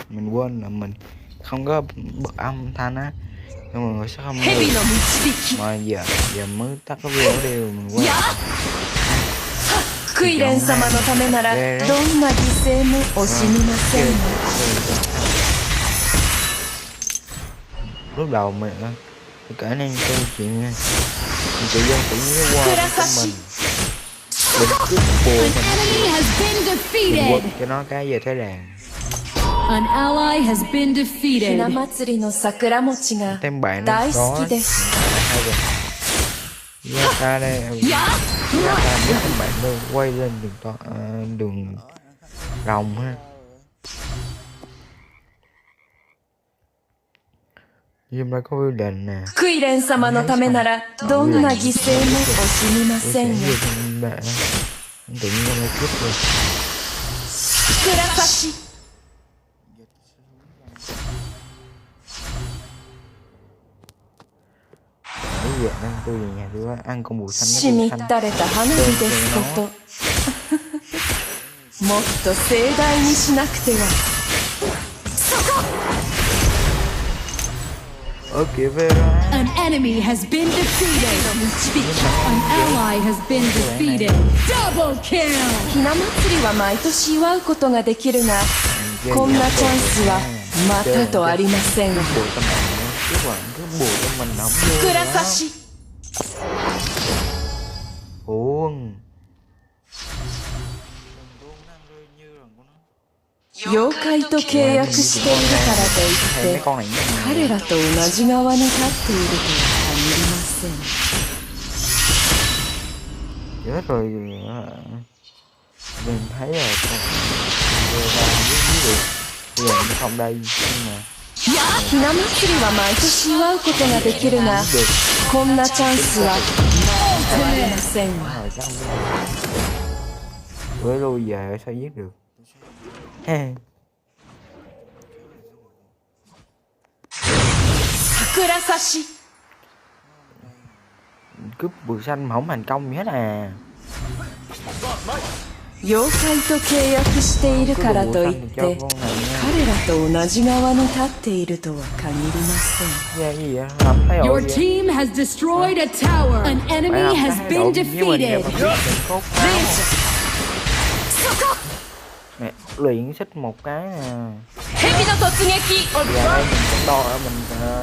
mình quên là mình không có bật âm thanh á, nhưng mọi người sẽ không nghe được. Mà giờ mới tắt cái video đi mình quên. クイレン様のためならどんな犠牲も惜しみません。 Lúc đầu mình kể nên câu chuyện nha, mình tự dân tự nhiên nó qua của mình, mình cứ bùa mình quất cho nó cái về thế đàn. An ally has been defeated. ひな祭りの桜餅が Tem bạn nó 大 có 好きです。 hai rồi. Gia ta đây, Gia ta biết các bạn đâu quay lên đường rồng ha. Nhưng mà có quyết định nè. クイレン様のためならどんな犠牲も惜しみませんよ。 Tự nhiên nó cướp rồi. 桜差し Bây giờ ăn tôi về nhà tôi ăn con bù xanh しみったれた花火ですこと。もっと盛大にしなくては。 Ở kìa về ra. An enemy has been defeated. An ally has been defeated. Double kill. ひな祭りは毎年祝うことができるが、こんなチャンスはまたとありません。 Bù cho mình nữa, chứ còn cứ bù cho mình nóng luôn 桜 đó. 差し Uống. 妖怪と契約しているからといって Mấy con này nó 彼らと同じ側に立っているとは限りません。 chết rồi. Mình thấy là con vừa ra với được. Bây giờ nó không đây nhưng mà ひな祭りは毎年祝うことができるが、こんなチャンスはまたありませんわ。 rồi sao không biết. Với lui về sao giết được. Ha. 桜差し Cướp bùa xanh mà không thành công gì hết à. 妖怪と契約しているからといって彼らと同じ側に立っているとは限りません。 Ra gì vậy? Làm thấy Your ổi vậy? team has destroyed a tower. An Phải enemy làm has thấy been ổi với mình vậy defeated. mà biết mình cốt pháo. Nè, luyện xích một cái nè. 蛇の突撃 Giờ đây mình cũng đo ở mình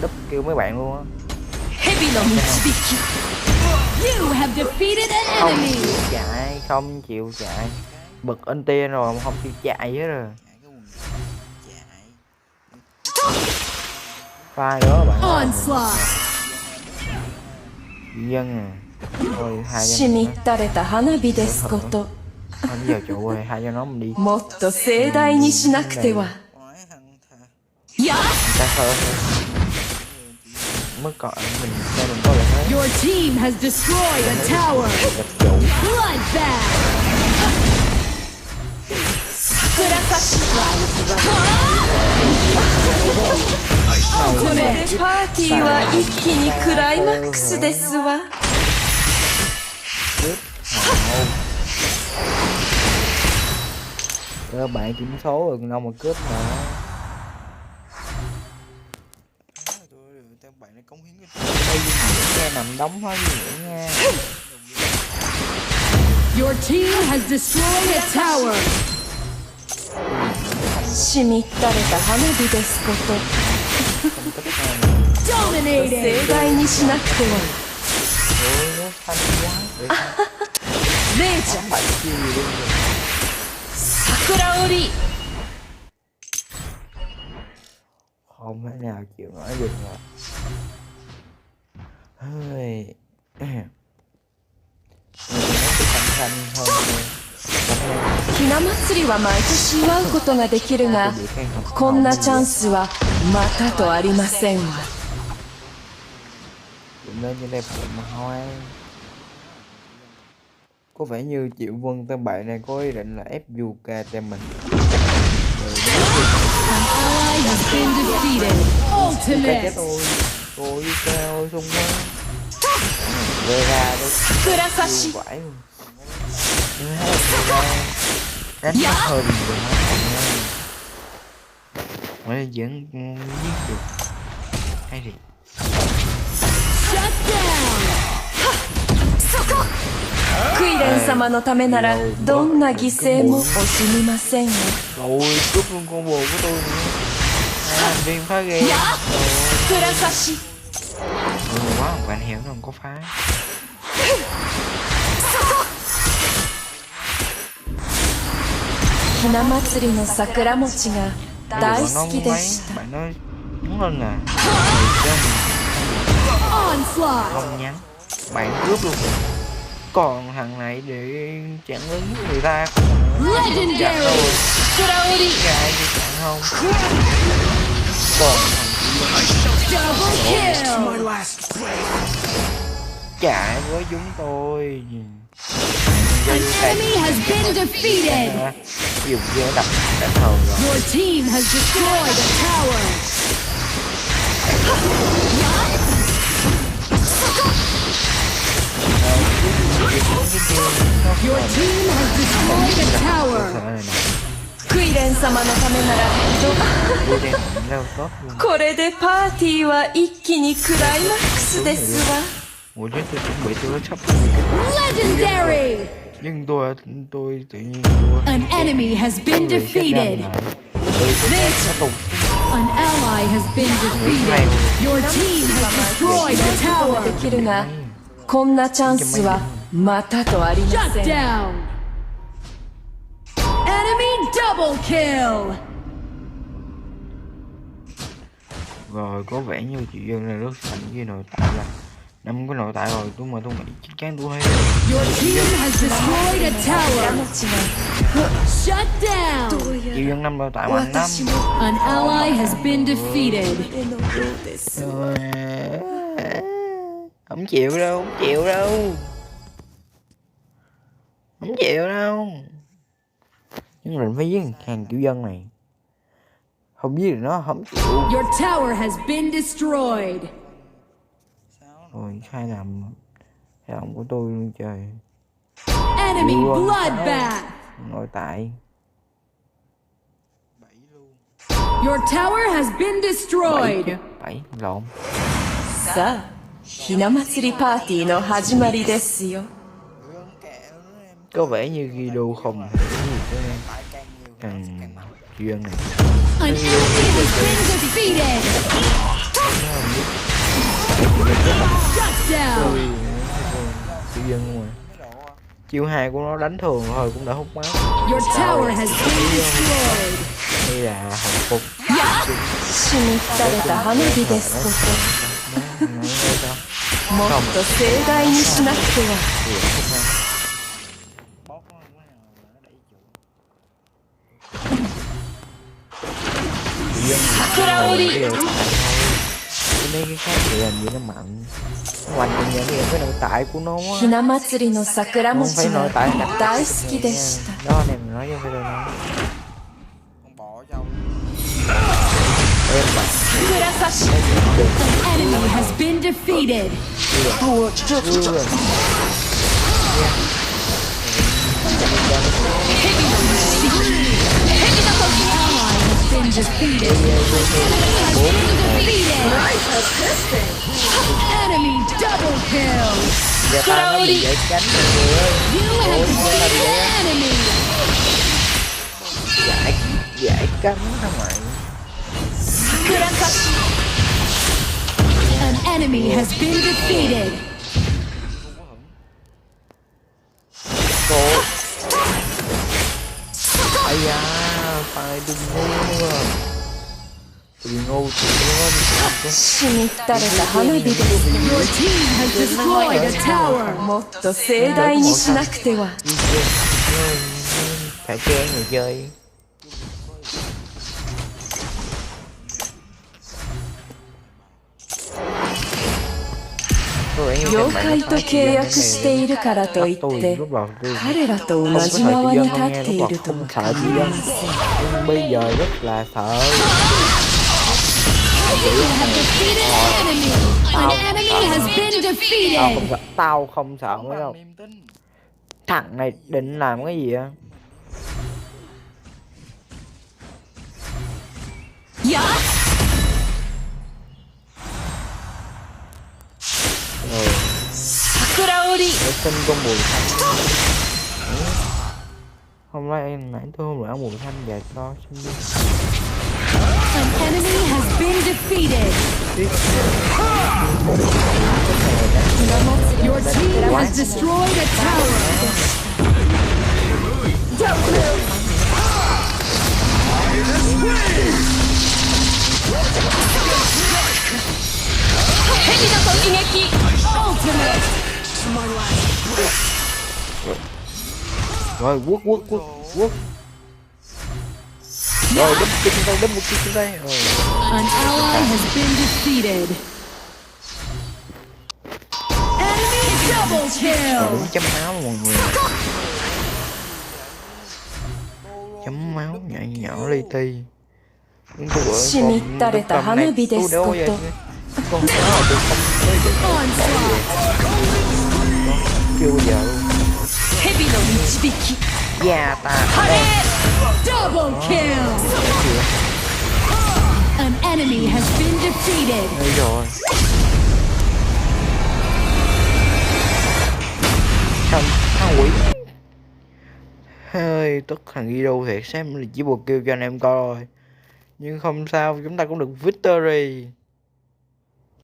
đúp kêu mấy bạn luôn á. 蛇の導き You have defeated an Không enemy. chịu chạy, không chịu chạy. Bật anh tiên rồi mà không chịu chạy hết rồi. Pha đó bạn ơi. Onslaught. Dân à. Thôi hai し dân み nữa. ったれた花火ですこと。 Thôi bây giờ chủ ơi, hai cho nó mình đi. もっと盛大にしなくては。 Ta thơ thôi. Mới còn mình cho mình có lợi thế. Your team has destroyed a tower. Gặp chủ. Bloodbath. 桜差し これでパーティーは一気にクライマックスですわ。 Các bạn kiểm số rồi đâu mà cướp mà. Đây nghe nằm đóng hết vậy nha. Your team has destroyed a tower. しみったれた花火ですこと。 Dominated. 盛大にしなくては。 Ôi nó xanh quá. レイちゃん Bạn chi gì luôn rồi. 桜織 Không thể nào chịu nổi được rồi. Hơi. Mình nói cái xanh xanh hơn. ひな祭りは毎年祝うことができるが、こんなチャンスはまたとありませんわ。 Lên như đẹp mà hoa. Có vẻ như Triệu Vân tên bạn này có ý định là ép Yuka tên mình. An ally has been defeated. Yuka chết Ultimate. rồi. Ôi Yuka ơi sung quá. Về ra đâu. 桜差し Vãi luôn. Như thế là đánh nó hơi bình thường. Mới vẫn giết được. Hay thì Shut down. クイレン様のためならどんな犠牲も惜しみませんよ。 rồi cướp luôn con bồ của tôi nữa. Hai thành viên phá game. プラサシ Quá một bạn héo nó không có phá. ひな祭りの桜餅が大好きでした。 Bạn nói đúng hơn à. Onslaught. Không nhắn. Bạn cướp luôn. Còn thằng này để chặn đứng người ta. Legendary. Shiraori. Gài đi chặn không. Còn Double kill. chạy với chúng tôi. An enemy has been defeated. Dùng vô đập đã thầu rồi. Your team has destroyed a tower. Your team has destroyed a tower. クイレン様のためならTôi đang leo tốt luôn. これでパーティーは一気にクライマックスですわ。 Ủa chứ tôi chuẩn bị tôi đã sắp. Legendary. Nhưng tôi tự nhiên tôi An enemy has been defeated. An ally has been defeated. Your team has destroyed a で tower. きるが、こんなチャンスはまたとありま Shut せん。 down. Enemy double kill. Rồi có vẻ như chị Dương này rất mạnh với nội tại là 5 cái nội tại rồi tôi nghĩ chắc chắn tôi hay. Your team has destroyed a tower. Shut down. Chị Dương 5 nội tại mạnh lắm. An ally has been defeated. Không chịu đâu, không chịu đâu. Không chịu đâu. Nhưng mình phải giết thằng tiểu dân này. Không giết được nó không chịu. Your tower has been destroyed. Rồi sai lầm của tôi luôn trời. Enemy bloodbath. Nội tại. Your tower has been destroyed. 7 lộn. さあ、ひな祭りパーティーの始まりですよ。 Có vẻ như Guido không hiểu gì cái thằng Duyên này. An enemy has been defeated. Shut down. Duyên mà. Chiêu 2 của nó đánh thường thôi cũng đã hút máu. Your tower has been destroyed. Đây là hồng phục. しみったれた花火ですこと。もっと盛大にしなくては。 Mấy cái khác thì làm gì nó mạnh. Nó hoành còn nhận được cái nội tại của nó á. ひな祭りの桜 Không 餅 phải nội が tại 大好きでした。 Đó này mình nói cho phải đâu nói. Em mà プラサシ An enemy has been defeated. Been defeated. Enemy double kill. giờ tao nó bị dễ tránh mọi người ơi. You have defeated an enemy. Dễ cấm thôi mày. プラサシ An enemy has been defeated. Cô. Ây da, phải đừng ngu nữa. Đừng ngu thì nó しみったれた花火です。 Your team has destroyed a tower. もっと盛大にしなくては。 phải chen người chơi. Có vẻ như 妖 các 怪 bạn と契約しているからといって彼らと同じ側に立っているとも限りません。 nhưng bây giờ rất là sợ. You have defeated an enemy. An enemy has been defeated. Tao không sợ mấy đâu. Thằng này định làm cái gì á? や Rồi 桜織 để xin con mùi thanh. Hôm nay nãy tôi không đã mùi thanh và cho xin đi. An enemy has been defeated. Your team has destroyed a tower. Ultimate. Rồi quất quất quất quất. Rồi đấm một chân tay, đấm một chân tay. Rồi An ally has been defeated. Enemy double kill. đúng chấm máu mọi người. Chấm máu nhỏ nhỏ li ti. Shimitareta hanabi desu koto. Con nó được không tới được Onslaught. chưa bao giờ luôn. 蛇の導き Da ta 晴れ Double kill. An enemy has been defeated. đây rồi. Thằng quỷ hơi tức thằng Guido thiệt, xem là chỉ buộc kêu cho anh em coi, nhưng không sao, chúng ta cũng được victory.